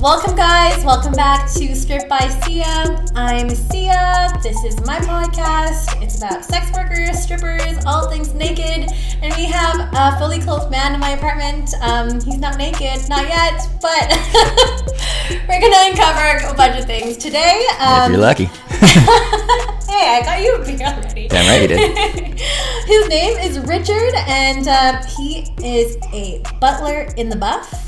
Welcome guys, welcome back to Stripped by Sia. I'm Sia, this is my podcast. It's about sex workers, strippers, all things naked, and we have a fully clothed man in my apartment. He's not naked, not yet, but we're gonna uncover a bunch of things today. If you're lucky. Hey, I got you a beer already. Damn right you did. His name is Richard, and he is a butler in the buff.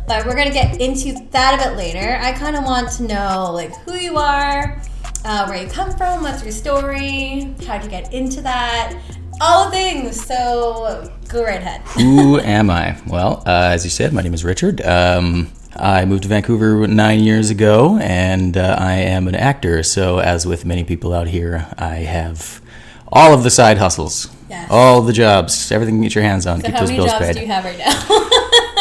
But we're going to get into that a bit later. I kind of want to know like who you are, where you come from, what's your story, how'd you get into that, all the things. So go right ahead. Who am I? Well, as you said, my name is Richard. I moved to Vancouver 9 years ago, and I am an actor. So as with many people out here, I have all of the side hustles, yes. All the jobs, everything you get your hands on to keep those bills paid. How many jobs do you have right now?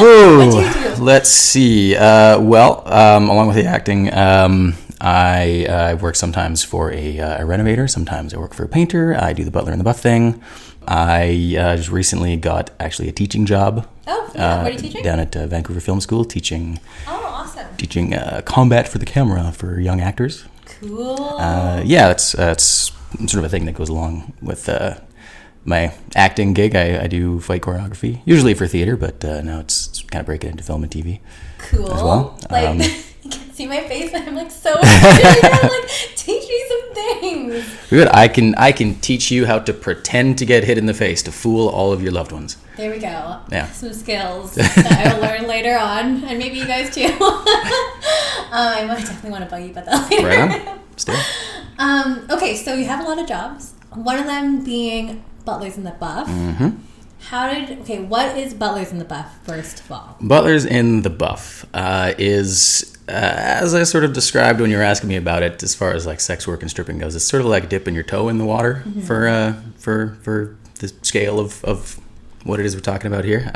Ooh, what do you do? Let's see. Along with the acting, I work sometimes for a renovator. Sometimes I work for a painter. I do the butler in the buff thing. I just recently got actually a teaching job. Oh, yeah. What are you teaching? Down at Vancouver Film School, teaching. Oh, awesome. Teaching combat for the camera for young actors. Cool. Yeah, that's sort of a thing that goes along with my acting gig. I do fight choreography, usually for theater, but now it's kind of breaking into film and TV. Cool. As well. Like, you can see my face, but I'm like so excited. Like, teach me some things. Good. I can teach you how to pretend to get hit in the face to fool all of your loved ones. There we go. Yeah. Some skills that I will learn later on, and maybe you guys too. I might definitely want to bug you about that later. Right on. Still. Okay, so you have a lot of jobs. One of them being Butlers in the Buff. Mm-hmm. What is Butlers in the Buff, first of all? Butlers in the Buff is, as I sort of described when you were asking me about it, as far as like sex work and stripping goes, it's sort of like dipping your toe in the water for the scale of what it is we're talking about here.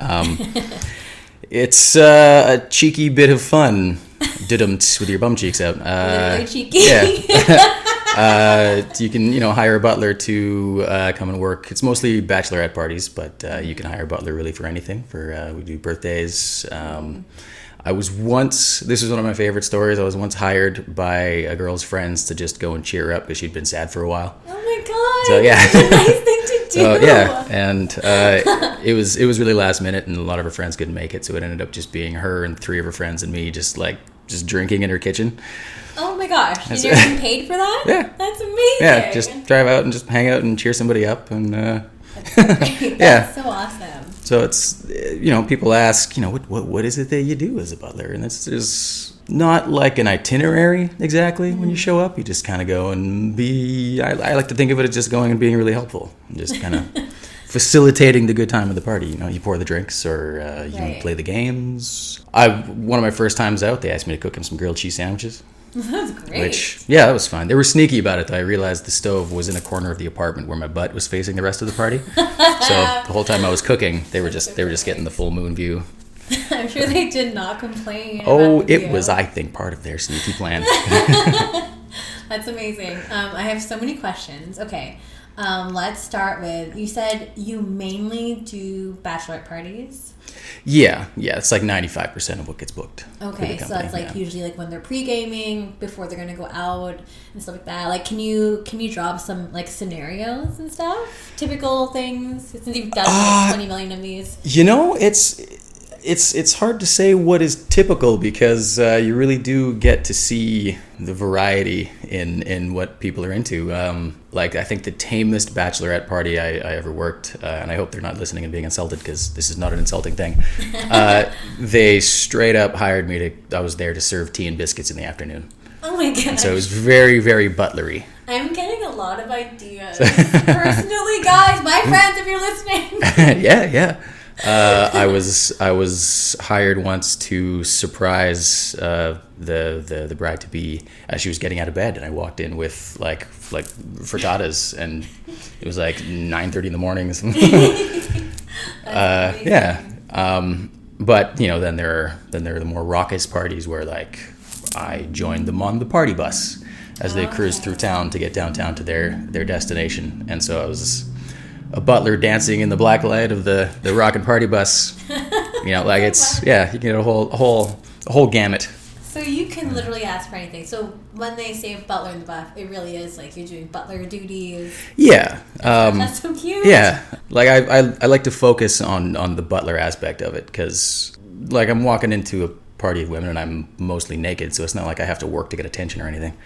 It's a cheeky bit of fun, did-umt with your bum cheeks out. Literally cheeky. Yeah. You can, hire a butler to come and work. It's mostly bachelorette parties, but you can hire a butler really for anything. We do birthdays. This was one of my favorite stories. I was once hired by a girl's friends to just go and cheer her up because she'd been sad for a while. Oh my God. So yeah. That's a nice thing to do. So yeah, and it was really last minute, and a lot of her friends couldn't make it, so it ended up just being her and three of her friends and me just drinking in her kitchen. Oh my gosh. And you're getting paid for that? Yeah. That's amazing. Yeah, just drive out and just hang out and cheer somebody up. And That's great. That's so awesome. So it's, people ask, what is it that you do as a butler? And there's not like an itinerary exactly when you show up. You just kind of go and I like to think of it as just going and being really helpful. And just kind of facilitating the good time of the party. You pour the drinks or you play the games. One of my first times out, they asked me to cook them some grilled cheese sandwiches. That's great. That was fun. They were sneaky about it, though. I realized the stove was in a corner of the apartment where my butt was facing the rest of the party. So the whole time I was cooking, they were just getting the full moon view. I'm sure they did not complain. Oh, it was, I think, part of their sneaky plan. That's amazing. I have so many questions. Okay, let's start with, you said you mainly do bachelorette parties? Yeah, it's like 95% of what gets booked. Okay, so it's like usually like when they're pre-gaming, before they're going to go out and stuff like that. Like, can you draw up some like scenarios and stuff? Typical things, since you've done like 20 million of these. It's hard to say what is typical because you really do get to see the variety in what people are into. I think the tamest bachelorette party I ever worked, and I hope they're not listening and being insulted because this is not an insulting thing. They straight up hired me I was there to serve tea and biscuits in the afternoon. Oh my god! So it was very, very butlery. I'm getting a lot of ideas. Personally, guys, my friends, if you're listening. Yeah. I was hired once to surprise the bride to be as she was getting out of bed, and I walked in with like frittatas, and it was like 9:30 in the morning. But then there are the more raucous parties where like I joined them on the party bus as they cruised through town to get downtown to their destination, and so I was a butler dancing in the black light of the rockin' party bus. You get a whole gamut. So you can literally ask for anything. So when they say butler in the buff, it really is like you're doing butler duties. Yeah. That's so cute. Yeah. Like I like to focus on the butler aspect of it because like I'm walking into a party of women and I'm mostly naked, so it's not like I have to work to get attention or anything.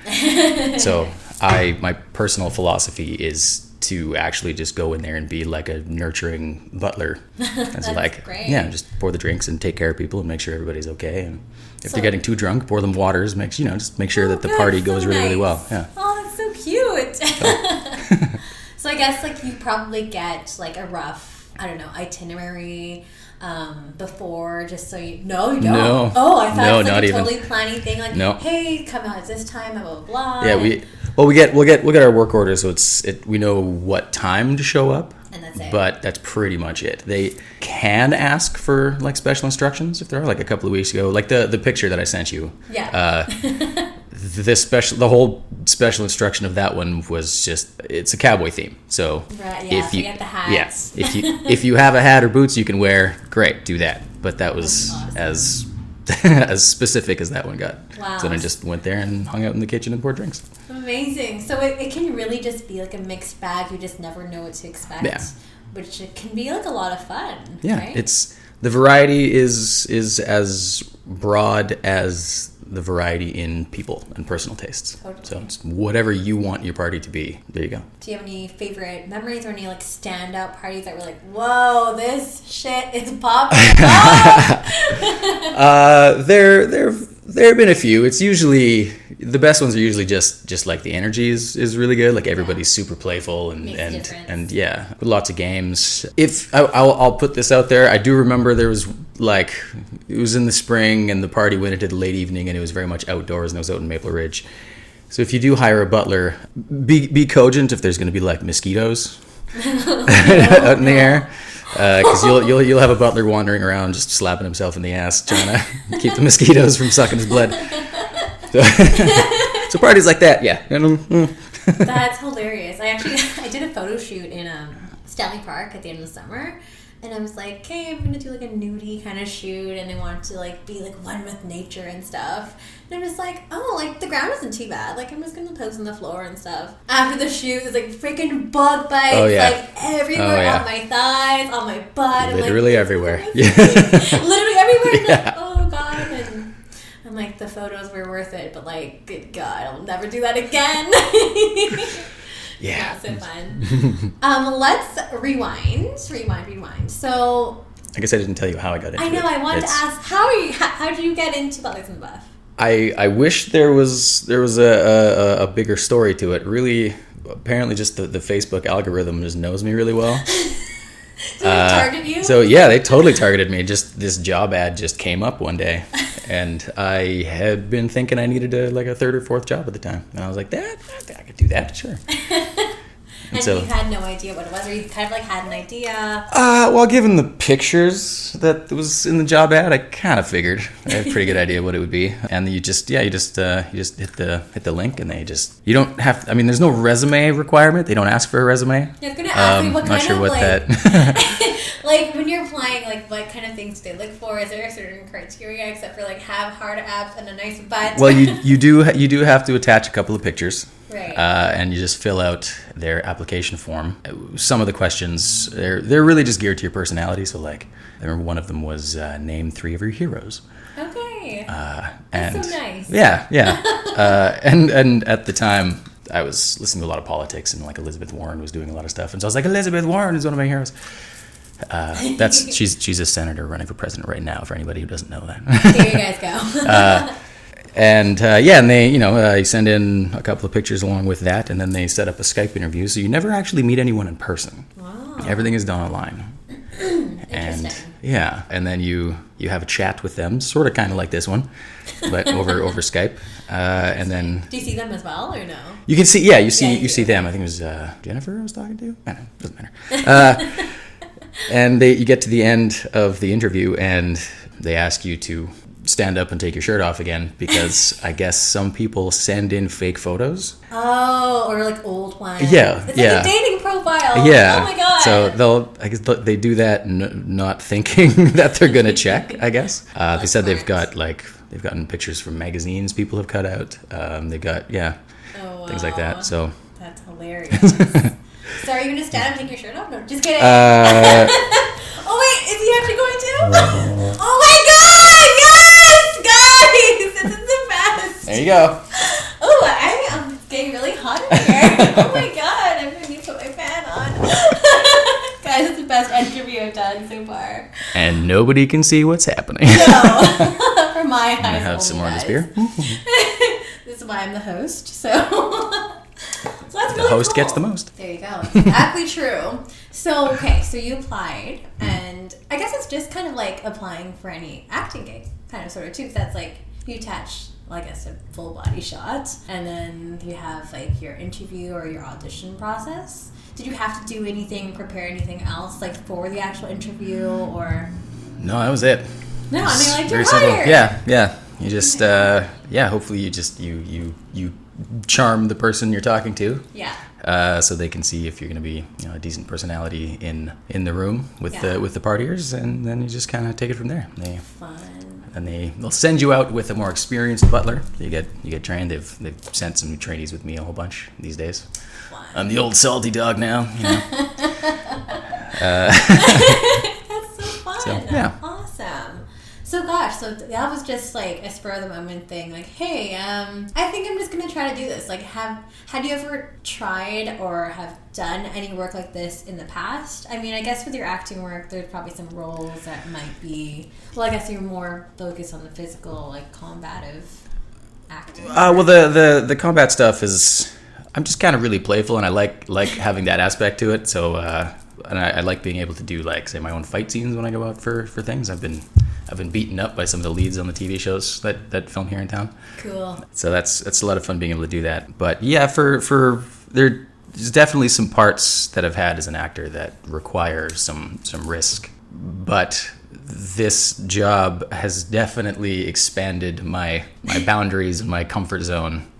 So my personal philosophy is to actually just go in there and be like a nurturing butler. That's like, great. Yeah, just pour the drinks and take care of people and make sure everybody's okay. And if they're getting too drunk, pour them waters. Just make sure that the party goes really, really well. Yeah. Oh, that's so cute. So I guess like you probably get like a rough, I don't know, itinerary before, just so you. No, you don't. No. Oh, I thought it was like a even. totally planning thing. Like, No. Hey, come out at this time, blah blah blah. Yeah, we'll get our work order, so we know what time to show up. And that's it. But that's pretty much it. They can ask for like special instructions if there are. Like a couple of weeks ago, like the picture that I sent you. Yeah. The whole special instruction of that one was just it's a cowboy theme. So Right, yeah, if you get the hats. yeah, if you have a hat or boots you can wear, great, do that. But that was awesome. as specific as that one got. Wow. So then I just went there and hung out in the kitchen and poured drinks. Amazing. So it can really just be like a mixed bag. You just never know what to expect. Yeah. Which it can be like a lot of fun. Yeah, right? it's the variety is as broad as the variety in people and personal tastes. Totally. So it's whatever you want your party to be. There you go. Do you have any favorite memories or any like standout parties that were like, whoa, this shit is popping up? There have been a few. It's usually the best ones are usually just like the energy is really good. Like everybody's super playful Makes a difference. and yeah, with lots of games. If I'll put this out there, I do remember there was like it was in the spring and the party went into the late evening and it was very much outdoors and it was out in Maple Ridge. So if you do hire a butler, be cogent if there's going to be like mosquitoes out in the air. Because you'll have a butler wandering around just slapping himself in the ass trying to keep the mosquitoes from sucking his blood. So parties like that, yeah. That's hilarious. I did a photo shoot in Stanley Park at the end of the summer, and I was like, okay, I'm gonna do like a nudie kind of shoot, and I want to like be like one with nature and stuff. And I'm just like, oh, like the ground isn't too bad. Like I'm just gonna pose on the floor and stuff. After the shoot, there's like freaking bug bites, like everywhere on my thighs, on my butt. Literally everywhere. Yeah. Literally everywhere. Yeah. Like, oh god. And I'm like, the photos were worth it, but like, good god, I'll never do that again. Yeah. So fun. Let's rewind. So I guess I didn't tell you how I got into it. I know. I wanted to ask, how did you get into Butlers in the Buff? I wish there was a bigger story to it. Really, apparently, just the Facebook algorithm just knows me really well. Did they target you? So yeah, they totally targeted me. Just this job ad just came up one day, and I had been thinking I needed a third or fourth job at the time, and I was like, I could do that, sure. And so, you had no idea what it was, or you kind of like had an idea? Well, given the pictures that was in the job ad, I kind of figured I had a pretty good idea what it would be. And you just hit the link, and you don't have. I mean, there's no resume requirement. They don't ask for a resume. I was gonna ask you what kind not sure of what like, that. like when you're applying, like what kind of things do they look for? Is there a certain criteria except for like have hard abs and a nice butt? Well, you do have to attach a couple of pictures. Right. And you just fill out their application form. Some of the questions, they're really just geared to your personality. So, like, I remember one of them was name 3 of your heroes. Okay. And that's so nice. Yeah. And at the time, I was listening to a lot of politics, and like Elizabeth Warren was doing a lot of stuff, and so I was like, Elizabeth Warren is one of my heroes. She's a senator running for president right now. For anybody who doesn't know that. There you guys go. And they, you send in a couple of pictures along with that, and then they set up a Skype interview, so you never actually meet anyone in person. Wow. Everything is done online. And yeah, and then you have a chat with them, sort of kind of like this one, but over Skype. And then do you see them as well, or no? You can see, you see them. I think it was Jennifer I was talking to. I don't know, doesn't matter. And you get to the end of the interview, and they ask you to stand up and take your shirt off again, because I guess some people send in fake photos. Oh, or like old ones. Yeah, it's like a dating profile. Yeah. Oh my god. So I guess they do that not thinking that they're gonna check. I guess they said they've got like They've gotten pictures from magazines people have cut out. They've got, things like that. So that's hilarious. So are you going to stand up and take your shirt off? No, just kidding. Oh, wait, is he actually going to? Oh, my God! Yes! Guys! This is the best. There you go. Oh, I'm getting really hot in here. Oh, my God. I'm going to need to put my fan on. Guys, it's the best interview I've done so far. And nobody can see what's happening. No. For my eyes. I have some more of this beer. This is why I'm the host, so... So that's really the host cool. gets the most. There you go. Exactly true. So, okay, so you applied, and I guess it's just kind of like applying for any acting gig, kind of sort of too, because that's like, you attach, like I said, full body shot, and then you have like your interview or your audition process. Did you have to do anything, prepare anything else, like for the actual interview, or? No, that was it. No, I mean, like, you're simple. hired. Yeah. You just, hopefully you just, you charm the person you're talking to. Yeah. So they can see if you're going to be, a decent personality in the room with Yeah. the partiers, and then you just kind of take it from there. Fun. And they'll send you out with a more experienced butler. You get trained. They've sent some trainees with me a whole bunch these days. Fun. I'm the old salty dog now. That's so fun. So, yeah. Awesome. So gosh, so that was just like a spur of the moment thing. Like, hey, I think I'm just gonna try to do this. Like, had you ever tried or have done any work like this in the past? I mean, I guess with your acting work, there's probably some roles that might be. Well, I guess you're more focused on the physical, like combative acting. Well, the combat stuff is. I'm just kind of really playful, and I like having that aspect to it. So, and I like being able to do, like, say, my own fight scenes when I go out for things. I've been beaten up by some of the leads on the TV shows that film here in town. Cool. So that's a lot of fun being able to do that. But yeah, for there's definitely some parts that I've had as an actor that require some risk. But this job has definitely expanded my boundaries and my comfort zone.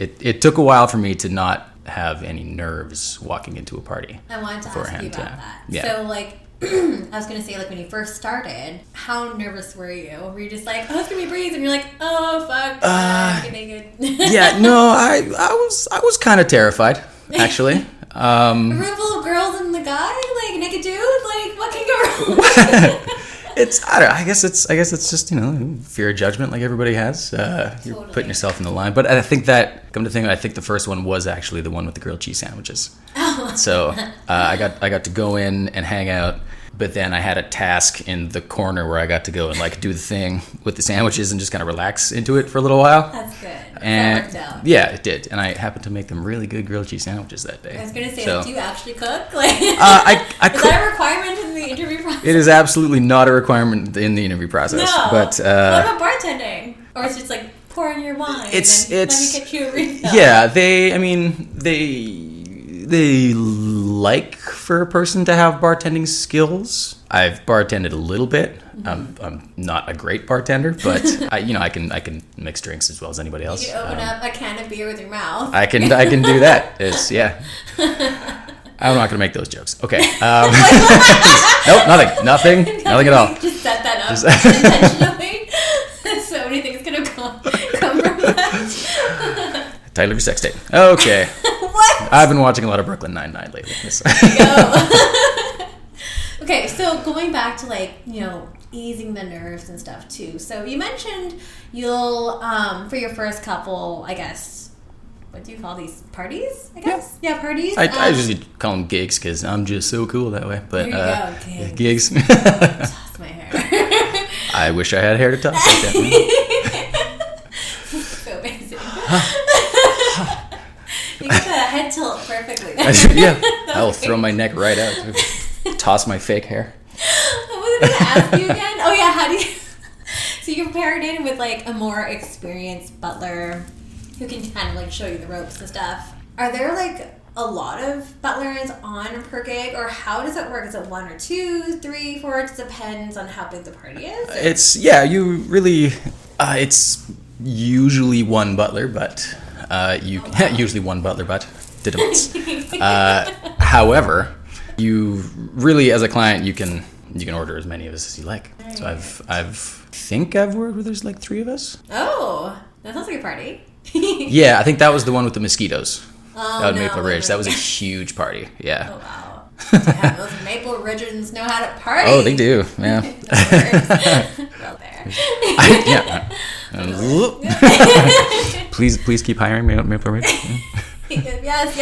It took a while for me to not have any nerves walking into a party. I wanted to ask you about that. Yeah. So, like, I was going to say, like, when you first started, how nervous were you? Were you just like, oh, it's going to be a breeze? And you're like, oh, fuck, I'm getting naked. Yeah, no, I was kind of terrified, actually. A room full of girls and the guy, like, naked dude? Like, what can go wrong? I guess it's just, fear of judgment like everybody has. You're Totally. putting yourself in the line. But I think that, come to think of it, I think the first one was actually the one with the grilled cheese sandwiches. Oh. So I got to go in and hang out, but then I had a task in the corner where I got to go and, like, do the thing with the sandwiches and just kind of relax into it for a little while. That's good. And that worked out. yeah, it did. And I happened to make them really good grilled cheese sandwiches that day. I was going to say, So, like, do you actually cook? Like, I is cook. that a requirement in the interview process? It is absolutely not a requirement in the interview process. No. But what about bartending? Or it's just like, pour in your wine It's- and let me get you a refill. yeah, they like for a person to have bartending skills. I've bartended a little bit. I'm not a great bartender, but I can mix drinks as well as anybody else. You can open up a can of beer with your mouth. I can do that. I'm not gonna make those jokes. Okay. Nope, nothing at all. Just set that up intentionally. So anything's gonna come from that. Title of your sex tape. Okay. What? I've been watching a lot of Brooklyn Nine-Nine lately. Okay, so going back to, like, easing the nerves and stuff too. So you mentioned you'll for your first couple, I guess, what do you call these, parties? I guess. Yeah, parties. I usually call them gigs because I'm just so cool that way. But there you go, gigs. Toss my hair. I wish I had hair to toss like that. So amazing. You get the head tilt perfectly. Yeah, I'll throw my neck right out. Toss my fake hair. What was I going to ask you again? Oh yeah, how do you... So you're paired in with, like, a more experienced butler who can kind of, like, show you the ropes and stuff. Are there, like, a lot of butlers on per gig, or how does it work? Is it 1 or 2, 3, 4? It just depends on how big the party is. It's usually one butler, but usually one butler, but however, you really, as a client, you can you can order as many of us as you like. Right. So I've worked with there's like 3 of us. Oh, that sounds like a party. Yeah, I think that was the one with the mosquitoes. Oh, out in Maple Ridge. That was a huge party. Yeah. Oh wow. Yeah, those Maple Ridgeans know how to party. Oh, they do. Yeah. Well, there. Please keep hiring me at Maple Ridge. Yes.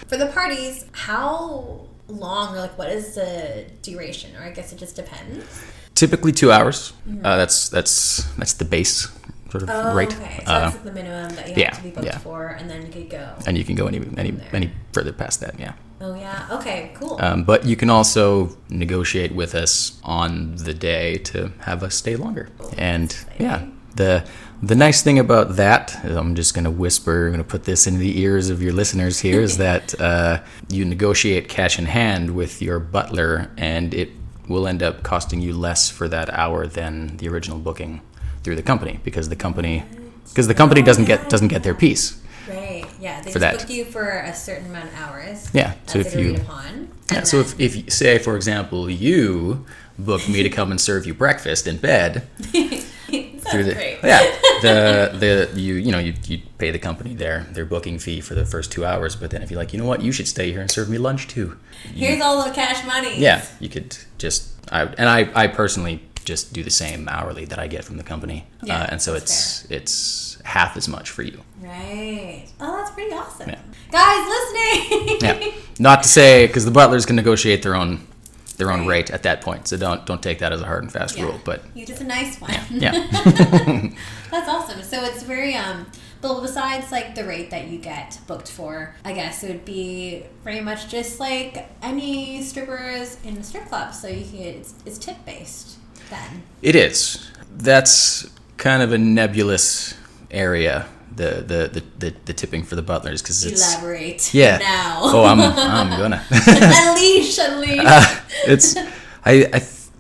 For the parties, how long or like what is the duration? Or I guess it just depends. Typically 2 hours. Mm-hmm. That's the base sort of rate. Okay. So that's like the minimum that you have to be booked for, and then you could go. And you can go any further past that. Yeah. Oh yeah. Okay. Cool. But you can also negotiate with us on the day to have us stay longer. And the nice thing about that, I'm just going to whisper, I'm going to put this into the ears of your listeners here, is that you negotiate cash in hand with your butler, and it will end up costing you less for that hour than the original booking through the company, because the company doesn't get their piece. Right. Yeah. They just book you for a certain amount of hours. Yeah. So if you if say for example you book me to come and serve you breakfast in bed. Through the great. You pay the company their booking fee for the first 2 hours, but then if you're like, you know what, you should stay here and serve me lunch too. Here's all the cash money. Yeah, you could just I personally just do the same hourly that I get from the company, and so it's half as much for you. Right. Oh, that's pretty awesome. Yeah. Guys listening. Yeah. Not to say because the butlers can negotiate their own rate at that point, so don't take that as a hard and fast rule. But you just a nice one. Yeah. That's awesome. So it's very but besides like the rate that you get booked for, I guess it would be very much just like any strippers in a strip club. So it's tip based then. It is. That's kind of a nebulous area. The tipping for the butlers, because it's elaborate. Yeah. Now. Oh, I'm gonna unleash.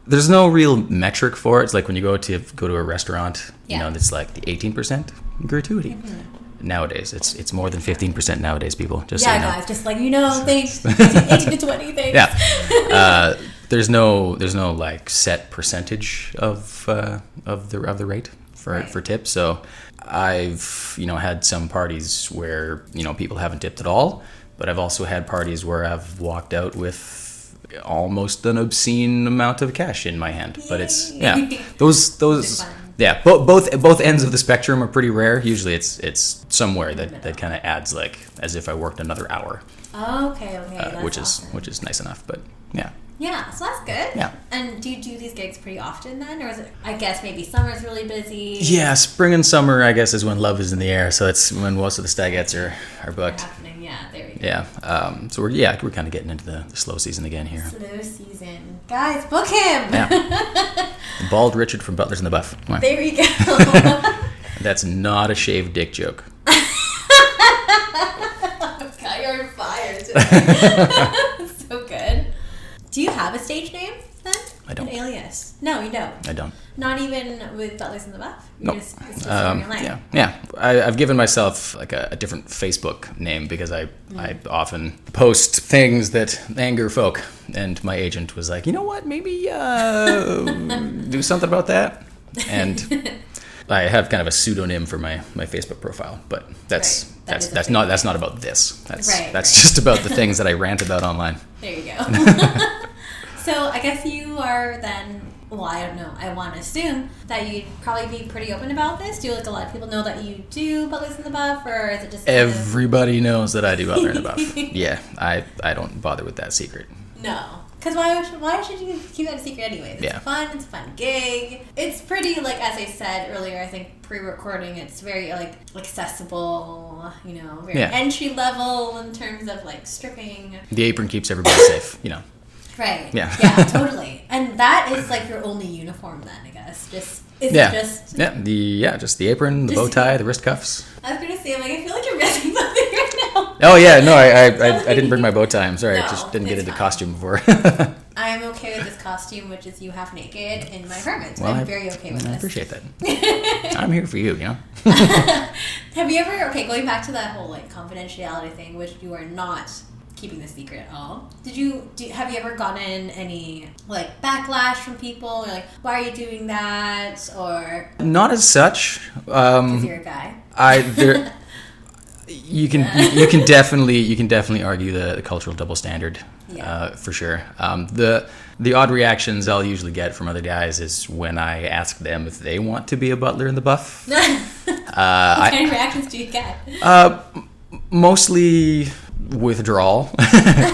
There's no real metric for it. It's like when you go to a restaurant, it's like the 18% gratuity. Mm-hmm. Nowadays, it's more than 15% nowadays. People just so you know. Guys, just like things 18 to 20 things. Yeah. There's no like set percentage of the rate for tips. So I've had some parties where people haven't tipped at all, but I've also had parties where I've walked out with almost an obscene amount of cash in my hand. Yay. But it's those both ends of the spectrum are pretty rare. Usually it's somewhere that kind of adds like as if I worked another hour. Okay. Which is nice enough, but yeah. Yeah, so that's good. Yeah. And do you do these gigs pretty often then? Or is it, I guess maybe summer's really busy? Yeah, spring and summer, I guess, is when love is in the air. So it's when most of the stagettes are booked. Happening. Yeah, there we go. Yeah. So we're kind of getting into the slow season again here. Slow season. Guys, book him! Yeah. Bald Richard from Butlers in the Buff. There we go. That's not a shaved dick joke. God, you're on fire today. So good. Do you have a stage name then? I don't. An alias? No, you don't. I don't. Not even with Butlers in the Buff? No. It's just your name. Yeah. I've given myself like a different Facebook name because I often post things that anger folk, and my agent was like, you know what, maybe do something about that. And I have kind of a pseudonym for my Facebook profile, but that's not about this. That's just about the things that I rant about online. There you go. So I guess you are then, well, I don't know, I want to assume that you'd probably be pretty open about this. Do like a lot of people know that you do Butlers in the Buff, or is it just everybody knows that I do Butler in the Buff? Yeah, I don't bother with that secret. No. Because why should you keep that a secret anyway? It's fun. It's a fun gig. It's pretty, like, as I said earlier, I think pre-recording, it's very, like, accessible, very entry level in terms of, like, stripping. The apron keeps everybody safe, Right. Yeah. Yeah, totally. And that is, like, your only uniform then, I guess. Just the apron, the bow tie, the wrist cuffs. I was going to say, I'm like, I feel like you're missing something right now. Oh, yeah, no, I didn't bring my bow tie. I'm sorry, I just didn't get into costume before. I'm okay with this costume, which is you half naked in my apartment. Well, I'm very okay with this. I appreciate that. I'm here for you, Have you ever, going back to that whole, like, confidentiality thing, which you are not keeping the secret at all. Have you ever gotten any like backlash from people? Or like, why are you doing that? Or not as such. Because you're a guy. You can definitely argue the cultural double standard, for sure. The odd reactions I'll usually get from other guys is when I ask them if they want to be a butler in the buff. What kind of reactions do you get? Mostly withdrawal.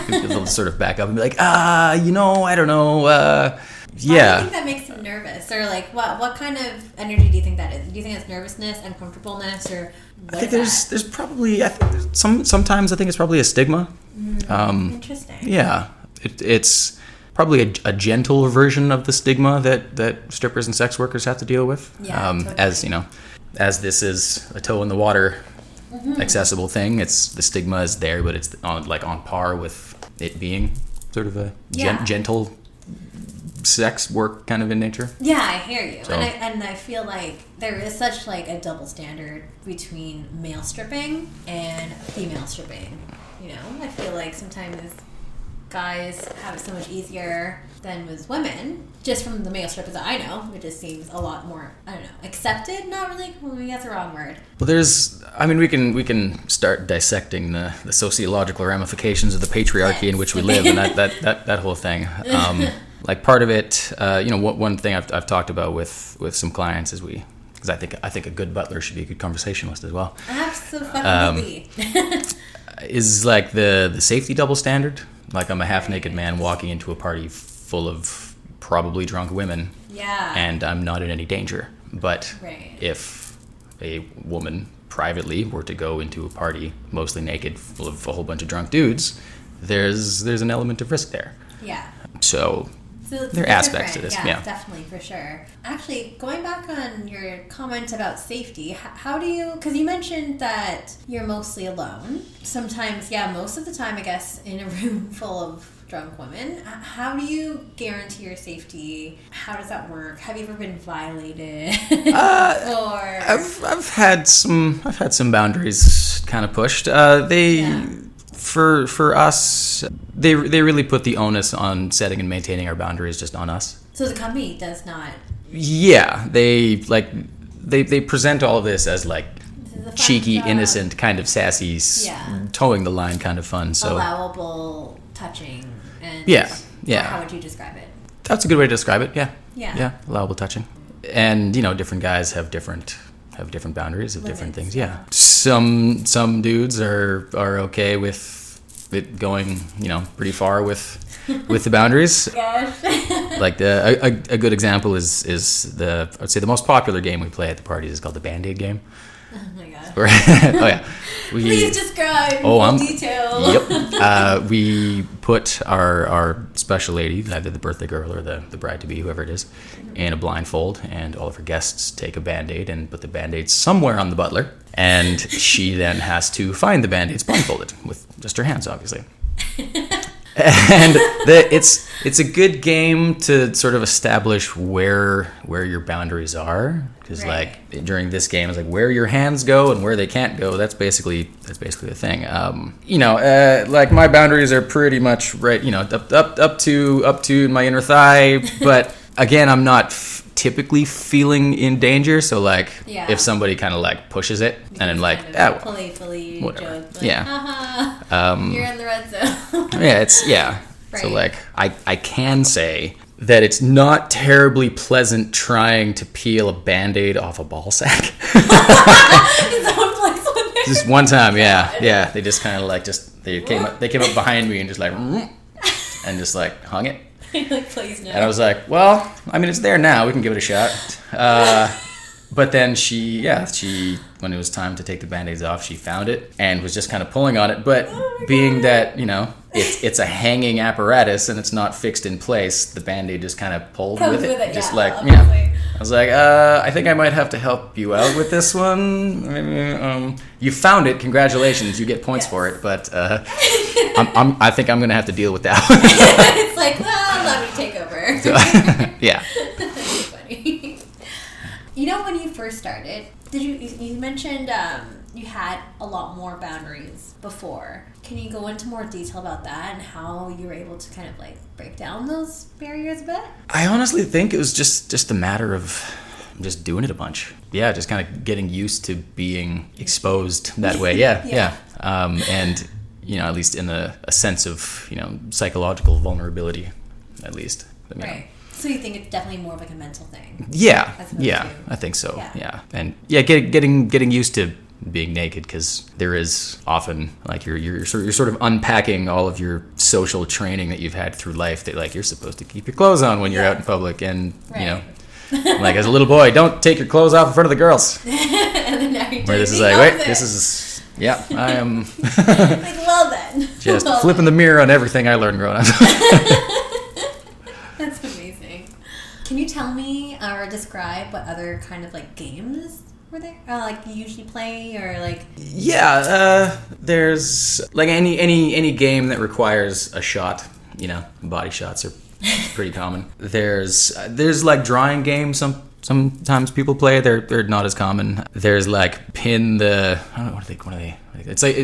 They'll sort of back up and be like, I don't know. Why do you think that makes them nervous? Or like, what kind of energy do you think that is? Do you think it's nervousness, uncomfortableness, or what I think there's probably, sometimes I think it's probably a stigma. Interesting. Yeah. It's probably a gentle version of the stigma that strippers and sex workers have to deal with. Yeah, totally. As this is a toe in the water accessible thing, the stigma is there, but it's on par with it being sort of a gentle sex work kind of in nature. Yeah, I hear you. So. And I feel like there is such like a double standard between male stripping and female stripping. I feel like sometimes guys have it so much easier than with women. Just from the male strippers that I know, it just seems a lot more, I don't know, accepted. Not really. Well, maybe that's the wrong word. Well, we can start dissecting the sociological ramifications of the patriarchy in which we live, and that whole thing. Like part of it, one thing I've talked about with some clients is because I think a good butler should be a good conversationalist as well. Absolutely. Is like the safety double standard. Like I'm a half-naked man walking into a party full of probably drunk women. Yeah. And I'm not in any danger. But if a woman privately were to go into a party mostly naked full of a whole bunch of drunk dudes, there's an element of risk there. Yeah. So there are aspects to this. Yeah, definitely, for sure. Actually, going back on your comment about safety, how do you, because you mentioned that you're mostly alone. Sometimes, most of the time, I guess, in a room full of drunk women. How do you guarantee your safety? How does that work? Have you ever been violated? Or I've had some boundaries kind of pushed. For us, they really put the onus on setting and maintaining our boundaries just on us. So the company does not. Yeah, they present all of this as like cheeky, innocent, kind of sassy, towing the line kind of fun. So allowable touching. And yeah. How would you describe it? That's a good way to describe it. Yeah. Yeah. Allowable touching, and different guys have different boundaries of different things. Yeah. Some dudes are okay with it going, pretty far with the boundaries. Gosh. Like a good example is I'd say the most popular game we play at the parties is called the Band-Aid game. Oh my god. Oh yeah. Please describe full detail. Yep. We put our special lady, either the birthday girl or the bride-to-be, whoever it is, in a blindfold, and all of her guests take a Band-Aid and put the Band-Aid somewhere on the butler, and she then has to find the Band-Aids blindfolded, with just her hands, obviously. And it's a good game to sort of establish where your boundaries are, because like during this game, it's like where your hands go and where they can't go. That's basically the thing. Like my boundaries are pretty much right. Up to my inner thigh, but again, I'm not typically feeling in danger. So like, if somebody kind of like pushes it, and I'm like, playfully whatever. Joke, like, you're in the red zone. Right. So like, I can say that it's not terribly pleasant trying to peel a Band-Aid off a ball sack. Just one time, yeah. They just kind of like they came up behind me and just like, and just like hung it. Like, please no. And I was like, well, I mean, it's there now. We can give it a shot. But then she, when it was time to take the Band-Aids off, she found it and was just kind of pulling on it. But being that, it's a hanging apparatus and it's not fixed in place, the Band-Aid just kind of pulled with it. Just I was like, I think I might have to help you out with this one. You found it. Congratulations. You get points for it. But I think I'm going to have to deal with that one. It's like, well, let me take over. Yeah. That's funny. when you first started, you mentioned you had a lot more boundaries before. Can you go into more detail about that and how you were able to kind of like break down those barriers a bit? I honestly think it was just a matter of just doing it a bunch. Yeah, just kind of getting used to being exposed that way. Yeah. And, at least in a sense of, psychological vulnerability, at least. Right. So you think it's definitely more of like a mental thing? Yeah, I think so. Yeah. And getting used to being naked, because there is often like you're sort of unpacking all of your social training that you've had through life, that like you're supposed to keep your clothes on when you're out in public, and like as a little boy, don't take your clothes off in front of the girls. And then now you're where this is like, wait, this is I am like, well then, just flipping the mirror on everything I learned growing up. That's amazing. Can you tell me or describe what other kind of like games were there? Like you usually play, or like? Yeah, there's like any game that requires a shot. Body shots are pretty common. There's like drawing games. Sometimes people play. They're not as common. There's like pin the. I don't know what are they? It's like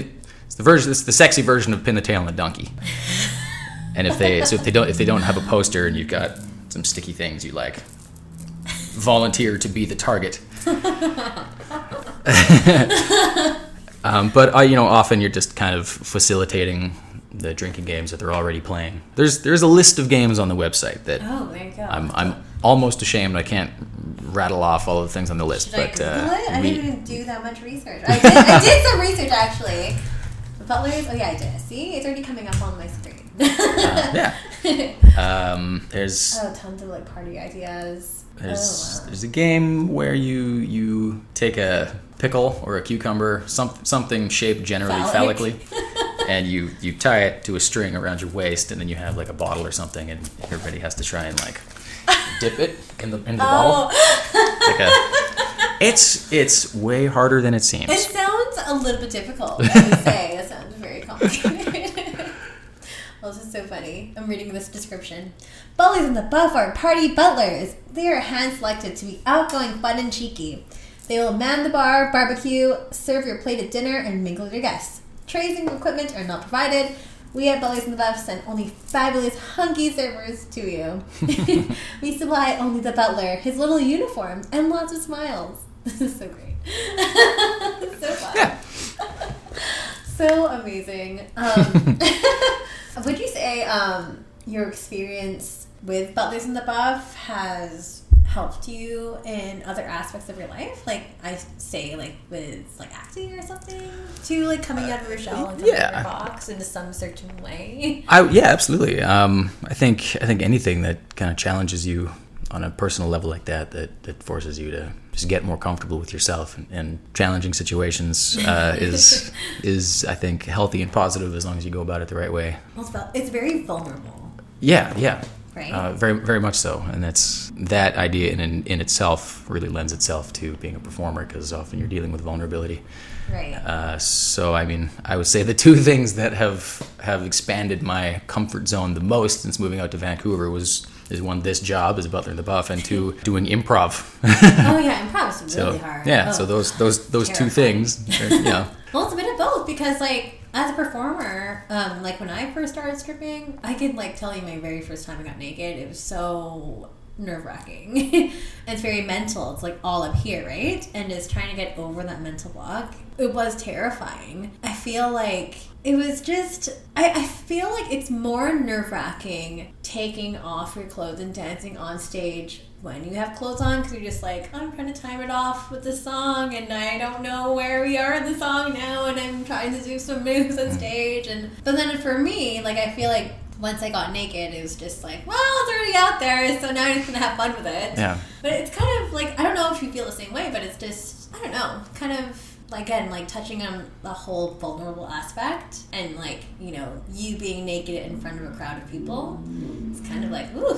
it's the sexy version of pin the tail on the donkey. And if they don't have a poster and you've got some sticky things, you like volunteer to be the target. But often you're just kind of facilitating the drinking games that they're already playing. There's a list of games on the website that there you go. I'm almost ashamed I can't rattle off all of the things on the list. Should I Google it? I didn't even do that much research. I did some research actually. Butlers. Oh yeah, I did. See, it's already coming up on my screen. There's tons of like party ideas. There's a game where you take a pickle or a cucumber, something shaped generally phallically, and you tie it to a string around your waist, and then you have like a bottle or something, and everybody has to try and like dip it in the bottle. It's way harder than it seems. It sounds a little bit difficult, I would say. It sounds very complicated. Well, this is so funny. I'm reading this description. Butlers in the Buff are party butlers. They are hand-selected to be outgoing, fun, and cheeky. They will man the bar, barbecue, serve your plated dinner, and mingle with your guests. Trays and equipment are not provided. We at Butlers in the Buff send only fabulous, hunky servers to you. We supply only the butler, his little uniform, and lots of smiles. This is so great. So fun. Yeah. So amazing. Would you say your experience with Butlers in the Buff has helped you in other aspects of your life? Like I say, like with like acting or something, to like coming out of your shell and coming out of your box in some certain way. Yeah, absolutely. I think anything that kind of challenges you on a personal level like that forces you to just get more comfortable with yourself, and challenging situations is I think healthy and positive as long as you go about it the right way. Well, it's very vulnerable. Yeah. Right. Very, very much so, and that idea in itself really lends itself to being a performer, because often you're dealing with vulnerability. Right. So I mean, I would say the two things that have expanded my comfort zone the most since moving out to Vancouver is one, this job as a butler in the Buff, and two, doing improv. Oh yeah, improv is really hard. Yeah, so those two things. Well, it's a bit of both, because like as a performer, like when I first started stripping, I could like tell you my very first time I got naked, it was so nerve-wracking. It's very mental. It's like all up here, right? And just trying to get over that mental block, it was terrifying. I feel like it was just, I feel like it's more nerve-wracking taking off your clothes and dancing on stage when you have clothes on, because you're just like, I'm trying to time it off with the song, and I don't know where we are in the song now, and I'm trying to do some moves on stage. But then for me, like I feel like once I got naked, it was just like, well, it's already out there, so now I'm just gonna have fun with it. Yeah. But it's kind of like, I don't know if you feel the same way, but it's just, I don't know, kind of, again, like touching on the whole vulnerable aspect, and like, you being naked in front of a crowd of people, it's kind of like, ooh.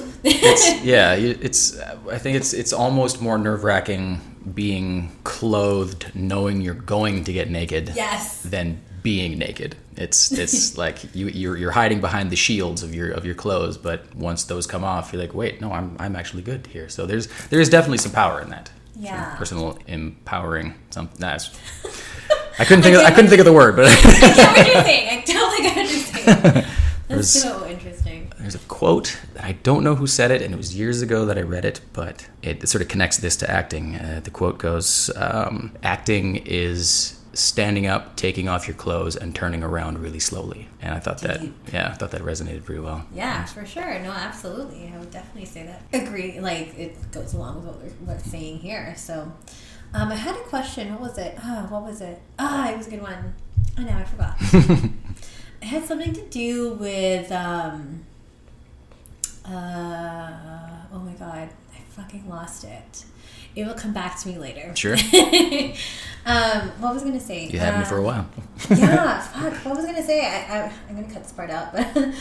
I think it's almost more nerve-wracking being clothed knowing you're going to get naked. Yes. Than being naked. It's like you're hiding behind the shields of your clothes, but once those come off, you're like, wait, no, I'm actually good here. So there's definitely some power in that. Yeah. Personal empowering something. I couldn't think of the word, but I get what you're saying. I totally get what you're saying. That's so interesting. There's a quote. I don't know who said it, and it was years ago that I read it, but it sort of connects this to acting. The quote goes, acting is standing up, taking off your clothes, and turning around really slowly. And I thought that resonated pretty well. Yeah, for sure. No, absolutely. I would definitely say that. Agree. Like, it goes along with what we're saying here. So, I had a question. What was it? It was a good one. Oh, no, I forgot. It had something to do with, oh my God, I fucking lost it. It will come back to me later. Sure. What was I going to say? You had me for a while. Yeah, fuck. What was I going to say? I'm going to cut this part out. But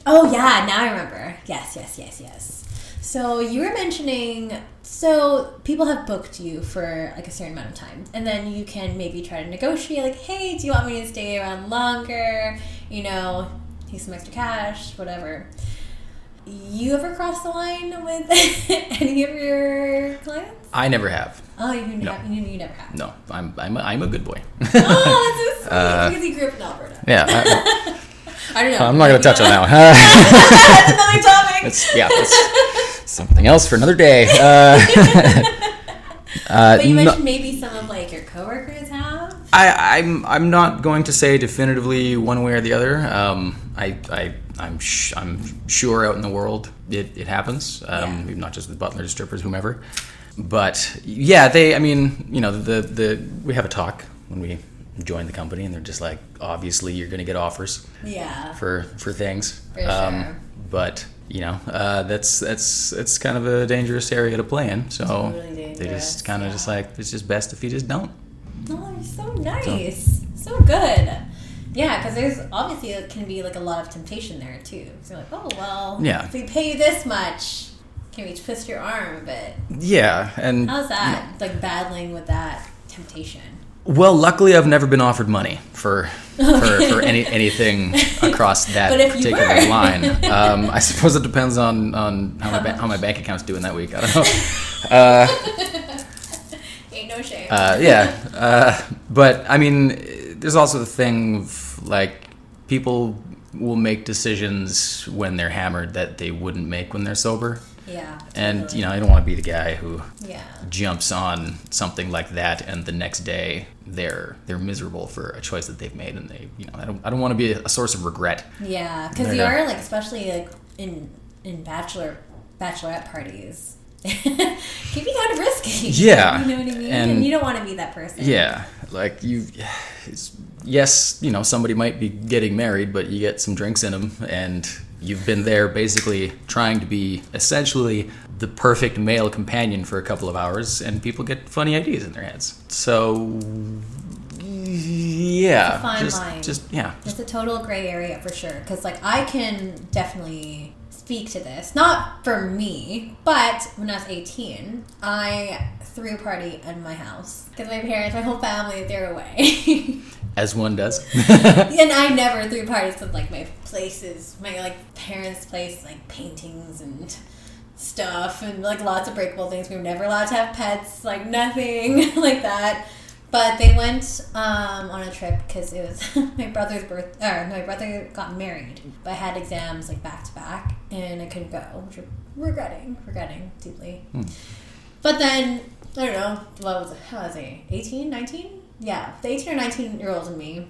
oh, yeah, now I remember. Yes. So you were mentioning, so people have booked you for like a certain amount of time, and then you can maybe try to negotiate, like, hey, do you want me to stay around longer? You know, take some extra cash, whatever. You ever crossed the line with any of your clients? I never have. Oh, you never have. No, I'm a good boy. Oh, that's so sweet. Because you grew up in Alberta. Yeah. I don't know. I'm not going to touch on that one. That's another topic. That's something else for another day. But you mentioned maybe some of like your coworkers have. I'm not going to say definitively one way or the other. I'm sure out in the world it happens. Not just with butlers, strippers, whomever. But yeah, we have a talk when we join the company, and they're just like, obviously you're going to get offers. Yeah. For things. For sure. But it's kind of a dangerous area to play in. So totally they just kind of just like, it's just best if you just don't. Oh, you're so nice. So good. Yeah, because there's obviously it can be like a lot of temptation there too. So you're like, oh well, yeah, if we pay you this much, can we twist your arm a bit? Yeah, and how's that? Like battling with that temptation. Well, luckily I've never been offered money for anything across that particular line. I suppose it depends on how my bank account's doing that week. I don't know. Ain't no shame. But I mean, there's also the thing of like people will make decisions when they're hammered that they wouldn't make when they're sober. Yeah. And totally. I don't want to be the guy who yeah. jumps on something like that and the next day they're miserable for a choice that they've made, and they I don't want to be a source of regret. Yeah, because you are like, especially like in bachelorette parties. Can be kind of risky. Yeah. You know what I mean? And you don't want to be that person. Yeah. Like yes, somebody might be getting married, but you get some drinks in them and you've been there basically trying to be essentially the perfect male companion for a couple of hours, and people get funny ideas in their heads. So yeah. It's a fine line. It's a total gray area for sure. Because like I can definitely speak to this, not for me, but when I was 18, I threw a party at my house because my parents, my whole family, they're away. As one does. And I never threw parties because like my parents' place, like paintings and stuff and like lots of breakable things. We were never allowed to have pets, like nothing like that. But they went on a trip because it was my brother's my brother got married, but I had exams like back to back, and I couldn't go, which I'm regretting deeply. But then I don't know, what was it? How was I? 18, 19? Yeah, the 18 or 19-year-old in me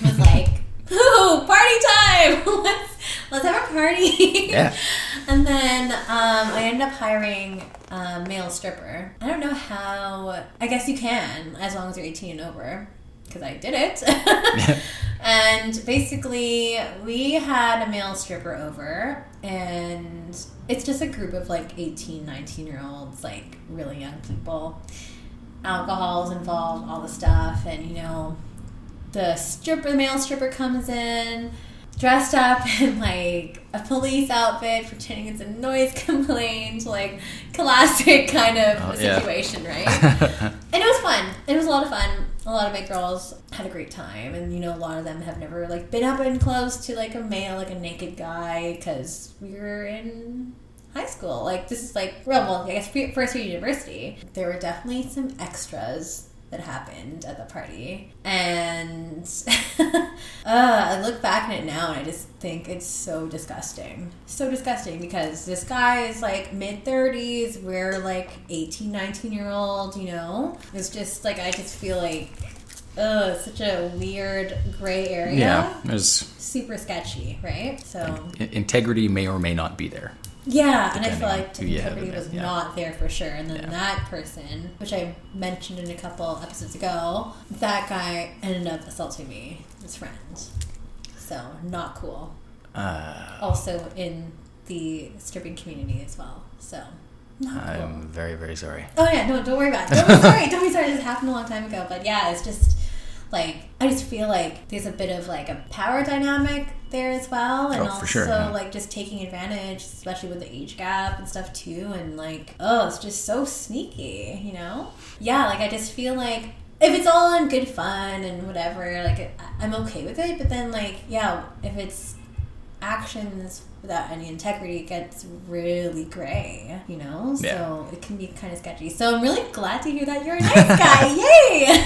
was like, "Ooh, party time! let's have a party." Yeah. And then I ended up hiring a male stripper. I don't know how. I guess you can, as long as you're 18 and over, because I did it. And basically, we had a male stripper over, and it's just a group of like 18, 19-year-olds, like really young people. Alcohol's involved, all the stuff, and the male stripper comes in dressed up in like a police outfit, pretending it's a noise complaint, like classic kind of situation, right? And it was fun. It was a lot of fun. A lot of my girls had a great time, and a lot of them have never like been up and close to like a male, like a naked guy, because we were in high school. Like, this is like, well, I guess first year university. There were definitely some extras that happened at the party. And I look back at it now and I just think it's so disgusting. So disgusting because this guy is like mid-30s. We're like 18, 19-year-old, you know? It's just like, I just feel like, it's such a weird gray area. Yeah, there's super sketchy, right? So integrity may or may not be there. Yeah, and I feel like who you have integrity in there, was yeah. not there for sure. And then Yeah. that person, which I mentioned in a couple episodes ago, that guy ended up assaulting me, his friend. So, not cool. Also in the stripping community as well. So, not cool. I'm very, very sorry. Oh yeah, no, don't worry about it. Don't be sorry. Don't be sorry. This happened a long time ago. But yeah, it's just like, I just feel like there's a bit of like a power dynamic there as well. And also for sure, yeah. like just taking advantage, especially with the age gap and stuff too. And like, it's just so sneaky, you know? Yeah, like I just feel like if it's all in good fun and whatever, like I'm okay with it. But then like, yeah, if it's actions without any integrity, it gets really gray, you know? Yeah. So it can be kind of sketchy. So I'm really glad to hear that you're a nice guy. Yay!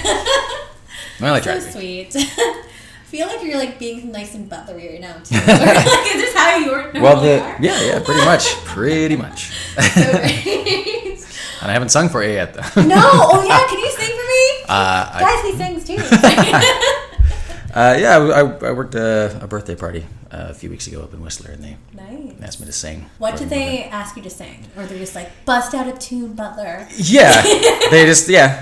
Well, I So tried. sweet. I feel like you're like being nice and butlery right now too. Like, is this how you are? Yeah, pretty much. So great. And I haven't sung for you yet, though. No, oh yeah, can you sing for me? Guys, he sings too. I worked a birthday party a few weeks ago up in Whistler, and they asked me to sing. What did they ask you to sing? Or they're just like, bust out a tune, Butler? Yeah,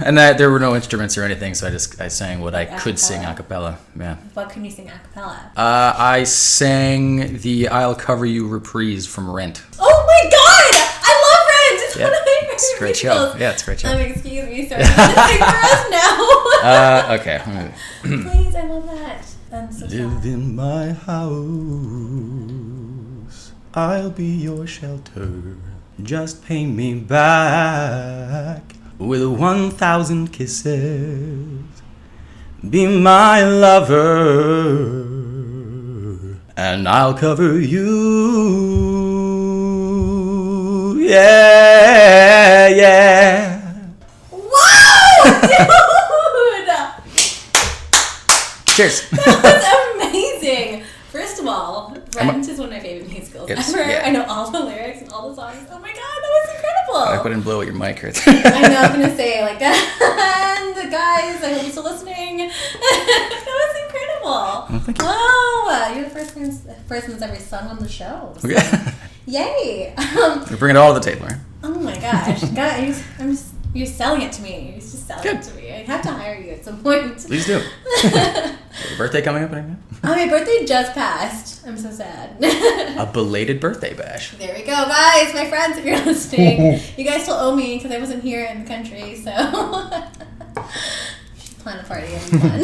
and there were no instruments or anything, so I sang what I could sing a cappella. Yeah. What can you sing a cappella? I sang the "I'll Cover You" reprise from Rent. Oh my god! I love Rent! It's Yeah, one of my favorite it's a great musicals. show. Yeah, it's a great show. Excuse me, sorry. I'm going to sing for us now. Okay. Please, I love that. I'm so Live sad. in my house, I'll be your shelter. Just pay me back with 1,000 kisses. Be my lover, and I'll cover you. Yeah. Wow, dude! Cheers. That's amazing. First of all, Rent is one of my favorite musicals ever. Yeah. I know all the lyrics and all the songs. Oh my god, that was incredible. I couldn't blow out your mic right I know, I'm gonna say like and the guys, I hope you're still listening. That was incredible. Well, thank you. Wow, you're the first person that's ever sung on the show. So. Okay. Yay. We bring it all to the table, right? Oh my gosh, guys, you're selling it to me. You're just selling it to me. I have to hire you at some point. Please do. Your birthday coming up? Anything? Oh, my birthday just passed. I'm so sad. A belated birthday bash. There we go, guys, my friends, if you're listening. You guys still owe me because I wasn't here in the country, so we should plan a party and fun.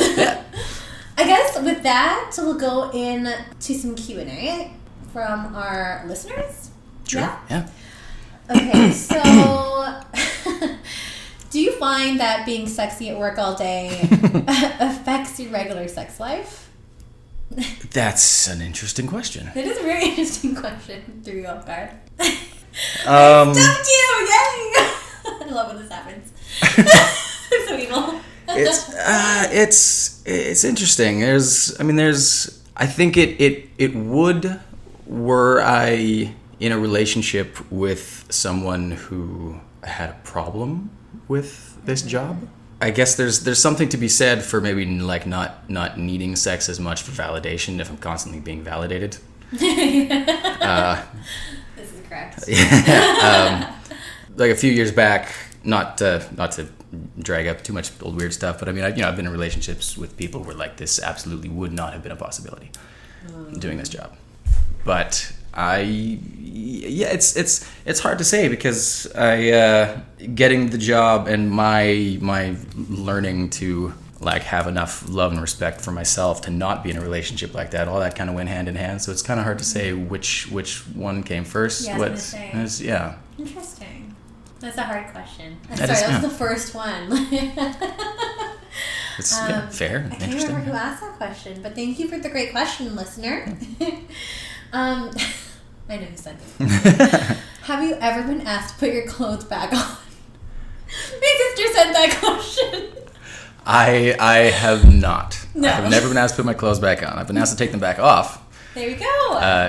I guess with that, we'll go in to some Q&A from our listeners. Sure. Yeah. Okay, so do you find that being sexy at work all day affects your regular sex life? That's an interesting question. That is a very interesting question. Threw you off guard. Stumped you! Yay! I love when this happens. I'm so evil. It's interesting. I think it would, were I in a relationship with someone who had a problem with this job. I guess there's something to be said for maybe like not needing sex as much for validation if I'm constantly being validated. This is correct. Like a few years back, not to drag up too much old weird stuff, but I mean, I've been in relationships with people where like this absolutely would not have been a possibility doing this job. But it's hard to say because I getting the job and my learning to like have enough love and respect for myself to not be in a relationship like that, all that kind of went hand in hand. So it's kind of hard to say which one came first. Yeah, I was gonna say. Yeah. Interesting. That's a hard question. That That is, was the first one. It's fair and I can't interesting. remember who asked that question, but thank you for the great question, listener. I know who sent it. Have you ever been asked to put your clothes back on? My sister sent that question. I have not. No. I have never been asked to put my clothes back on. I've been asked to take them back off. There we go.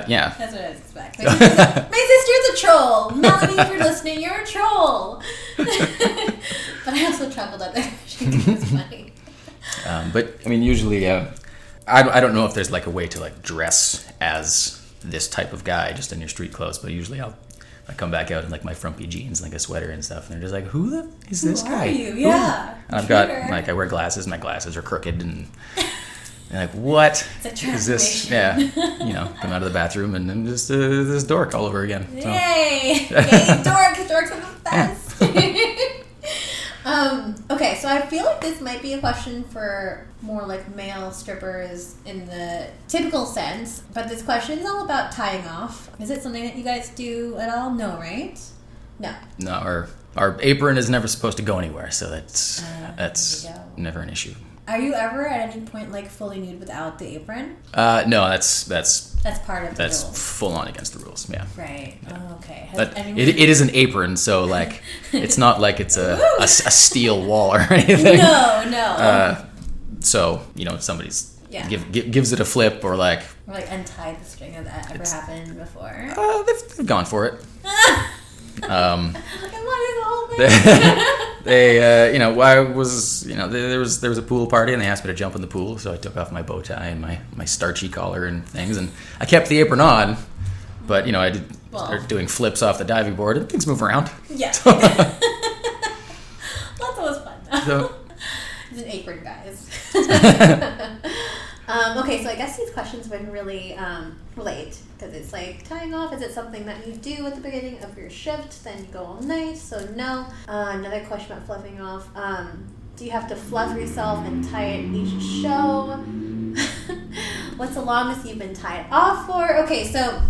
Yeah. That's what I was expecting. My sister's a troll. Melanie, if you're listening, you're a troll. But I also traveled up there. She thinks it's funny. But I mean, usually, I don't know if there's like a way to like dress as this type of guy just in your street clothes. But usually, I come back out in like my frumpy jeans and like a sweater and stuff, and they're just like, "Who the is this guy?" Who are you? Yeah. And I've got like I wear glasses. My glasses are crooked and. And like, what is this? Yeah, come out of the bathroom and then just this dork all over again. So. Yay! Yay, dork! Dorks are the best. Okay, so I feel like this might be a question for more like male strippers in the typical sense, but this question is all about tying off. Is it something that you guys do at all? No, right? No. No, our apron is never supposed to go anywhere, so that's never an issue. Are you ever at any point like fully nude without the apron? No, that's part of the rules. That's full on against the rules. Yeah. Right. Oh, okay. It is an apron, so like it's not like it's a steel wall or anything. No. So if somebody's gives it a flip or like untied the string. Has that ever happened before? They've gone for it. I was, there was a pool party and they asked me to jump in the pool, so I took off my bow tie and my starchy collar and things, and I kept the apron on, but I started doing flips off the diving board and things move around. Yeah. That's always fun. So, it's an apron, guys. Okay, so I guess these questions would really relate, because it's like tying off. Is it something that you do at the beginning of your shift, then you go all night? So no. Another question about fluffing off. Do you have to fluff yourself and tie it each show? What's the longest you've been tied off for? Okay, so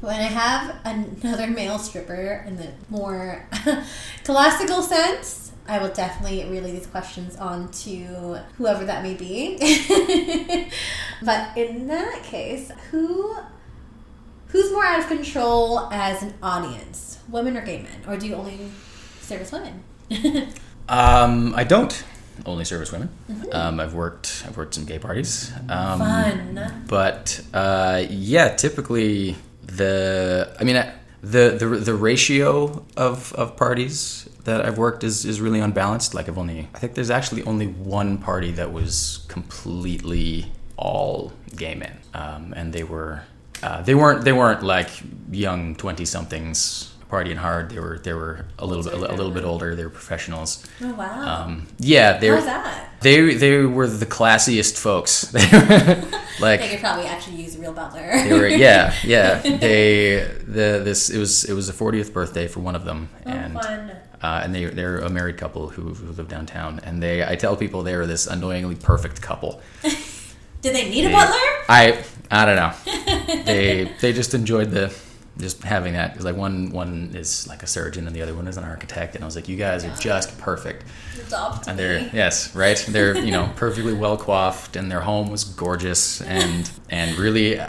when I have another male stripper in the more classical sense, I will definitely relay these questions on to whoever that may be. But in that case, who's more out of control as an audience? Women or gay men? Or do you only service women? I don't only service women. Mm-hmm. I've worked some gay parties. Fun. But typically the ratio of parties that I've worked is really unbalanced. Like I think there's actually only one party that was completely all gay men, and they weren't like young 20-somethings partying hard. They were a little bit older. They were professionals. Oh wow! Yeah, how was that? They were the classiest folks. They were like they could probably actually use a real butler. They were yeah. It was the 40th birthday for one of them, fun. And they're a married couple who live downtown, and I tell people they were this annoyingly perfect couple. Did they need a butler? I don't know. They just enjoyed just having that, because like one is like a surgeon and the other one is an architect, and I was like, you guys are just perfect. Adopt and me. They're perfectly well coiffed, and their home was gorgeous, and really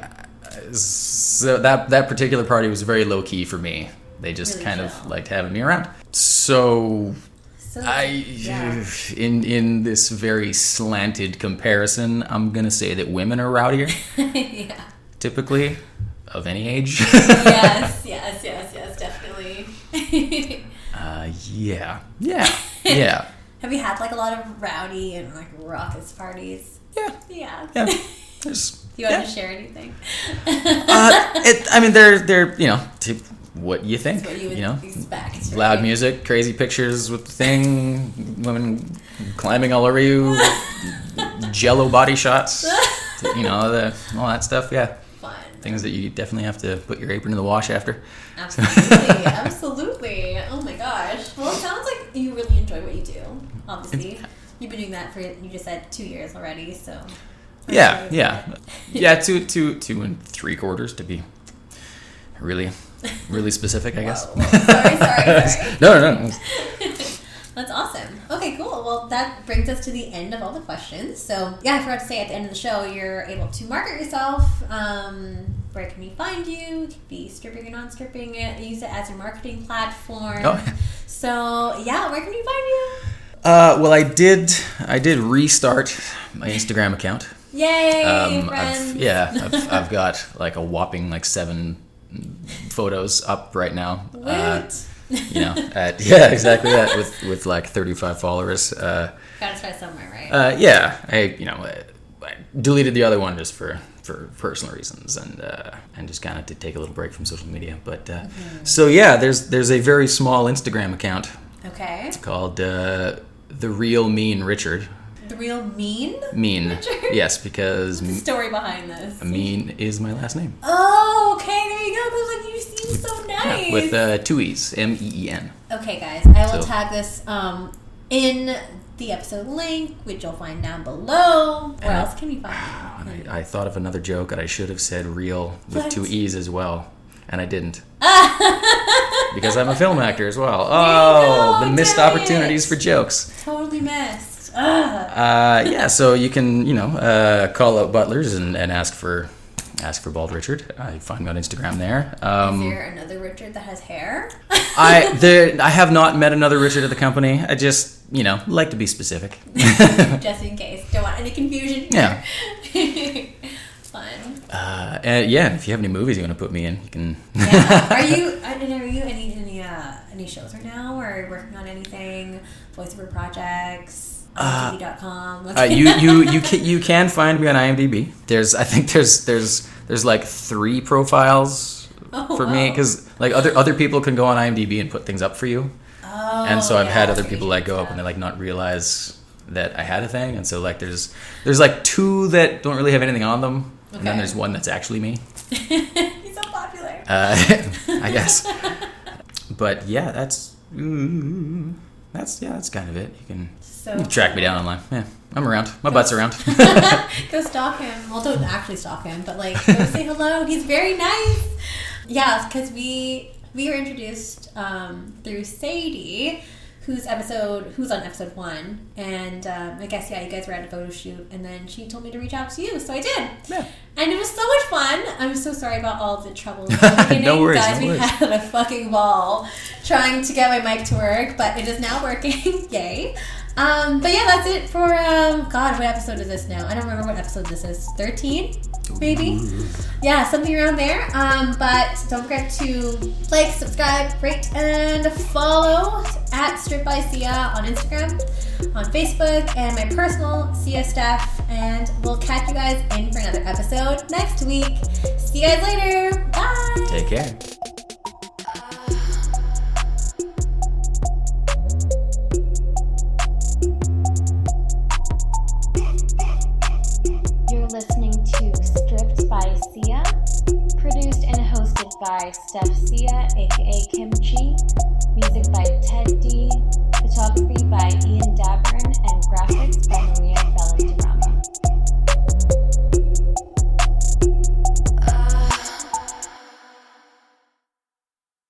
so that particular party was very low key for me. They just really kind of liked having me around. So in this very slanted comparison, I'm gonna say that women are rowdier. Yeah. Typically, of any age. Yes, definitely. Yeah. Have you had like a lot of rowdy and like raucous parties? Yeah. Do you want to share anything? They're what you think. That's what you would expect. Right? Loud music, crazy pictures with the thing, women climbing all over you, jello body shots, all that stuff. Yeah. Fun. Things that you definitely have to put your apron in the wash after. Absolutely. Oh my gosh. Well, it sounds like you really enjoy what you do. Obviously, you've been doing that for, you just said, 2 years already. So. Yeah. 2 3/4 to be really specific, I guess. Sorry. No. That's awesome. Okay, cool. Well, that brings us to the end of all the questions. So, I forgot to say at the end of the show, you're able to market yourself where can we find you? It could be stripping or non-stripping it. Use it as your marketing platform. Oh. So yeah, where can we find you? Well, I did restart my Instagram account. Yay, friends! I've got like a whopping like 7 photos up right now. Yeah, exactly that with like 35 followers. Gotta start somewhere, right? I deleted the other one just for personal reasons and just kind of to take a little break from social media. But so yeah, there's a very small Instagram account. Okay. It's called The Real Meen Richard. The Real Meen? Meen. Richard? Yes, because What's the story behind this? Meen is my last name. Oh, okay, there you go. Because like you seem so nice. Yeah, with 2 E's, Meen. Okay, guys, I will tag this in the episode link, which you'll find down below. Where else can we find you? I thought of another joke that I should have said real with 2 E's as well, and I didn't. Because I'm a film actor as well. Oh, the missed opportunities for jokes. Totally missed. So you can, call out Butlers and ask for Bald Richard. You find me on Instagram there. Is there another Richard that has hair? I have not met another Richard at the company. I just, like to be specific. Just in case. Don't want any confusion here. Yeah. Fun. And if you have any movies you want to put me in, you can. Yeah. Are you any shows right now, or working on anything? Voiceover projects? IMDb.com. You can find me on IMDb. There's like 3 profiles for me because like other people can go on IMDb and put things up for you. Oh, and so I've had other people like go up and they like not realize that I had a thing, and so like there's like 2 that don't really have anything on them, and then there's one that's actually me. He's so popular. I guess. But yeah, that's kind of it. You can track me down online. Yeah, I'm around. My butt's around. Go stalk him. Well, don't actually stalk him, but like go say hello. He's very nice. Yeah, because we were introduced through Sadie, who's on episode 1, and I guess you guys were at a photo shoot, and then she told me to reach out to you, so I did. Yeah. And it was so much fun. I'm so sorry about all the trouble in the beginning. No worries, guys. no worries. We had a fucking ball trying to get my mic to work, but it is now working. Yay. But yeah, that's it for what episode is this now? I don't remember what episode this is. 13? Maybe? Yeah, something around there. But don't forget to like, subscribe, rate, and follow at Strip by Sia on Instagram, on Facebook, and my personal Sia Steph. And we'll catch you guys in for another episode next week. See you guys later. Bye. Take care. Listening to Stripped by Sia, produced and hosted by Steph Sia, aka Kimchi, music by